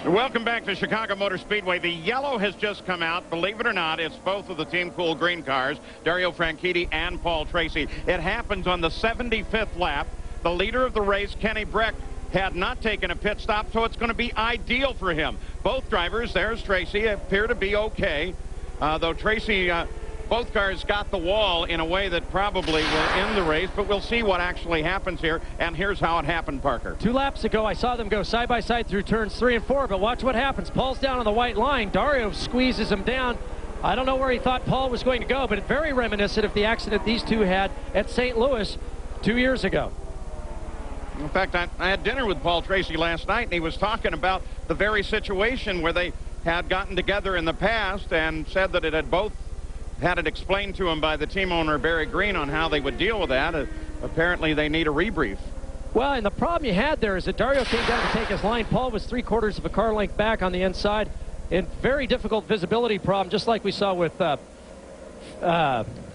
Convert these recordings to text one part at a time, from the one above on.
Welcome back to Chicago Motor Speedway. The yellow has just come out. Believe it or not, it's both of the Team Cool Green cars, Dario Franchitti and Paul Tracy. It happens on the 75th lap. The leader of the race, Kenny Brack, had not taken a pit stop, so it's going to be ideal for him. Both drivers, there's Tracy, appear to be okay, though Tracy... both cars got the wall in a way that probably will end the race, but we'll see what actually happens here. And here's how it happened, Parker. 2 laps ago, I saw them go side by side through turns 3 and 4, but watch what happens. Paul's down on the white line. Dario squeezes him down. I don't know where he thought Paul was going to go, but it's very reminiscent of the accident these two had at St. Louis 2 years ago. In fact, I had dinner with Paul Tracy last night, and he was talking about the very situation where they had gotten together in the past and said that it had both had it explained to him by the team owner, Barry Green, on how they would deal with that. Apparently, they need a rebrief. Well, and the problem you had there is that Dario came down to take his line. Paul was 3/4 of a car length back on the inside. And very difficult visibility problem, just like we saw with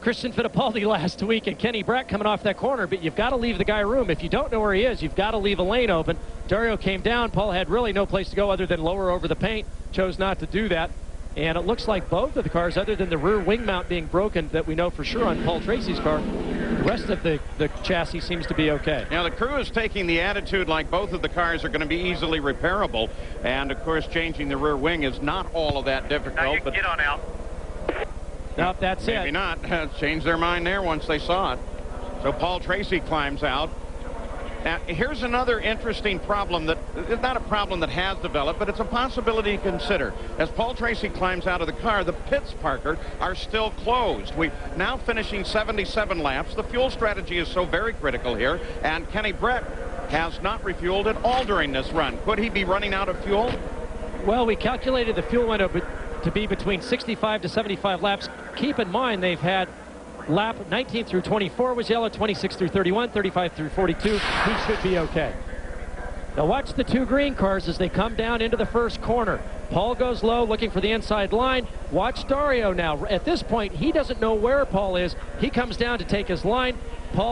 Christian Fittipaldi last week and Kenny Brack coming off that corner. But you've got to leave the guy room. If you don't know where he is, you've got to leave a lane open. Dario came down. Paul had really no place to go other than lower over the paint. Chose not to do that. And it looks like both of the cars, other than the rear wing mount being broken that we know for sure on Paul Tracy's car, the rest of the chassis seems to be okay. Now, the crew is taking the attitude like both of the cars are going to be easily repairable. And, of course, changing the rear wing is not all of that difficult. Now you can get on out. Nope, that's maybe it. Maybe not. Changed their mind there once they saw it. So Paul Tracy climbs out. Now, here's another interesting problem that is not a problem that has developed, but it's a possibility to consider. As Paul Tracy climbs out of the car, the pits, Parker, are still closed. We now finishing 77 laps. The fuel strategy is so very critical here, and Kenny Brack has not refueled at all during this run. Could he be running out of fuel? Well, we calculated the fuel window to be between 65 to 75 laps. Keep in mind they've had lap 19 through 24 was yellow, 26 through 31, 35 through 42. He should be okay. Now watch the 2 green cars as they come down into the first corner. Paul goes low, looking for the inside line. Watch Dario now. At this point, he doesn't know where Paul is. He comes down to take his line. Paul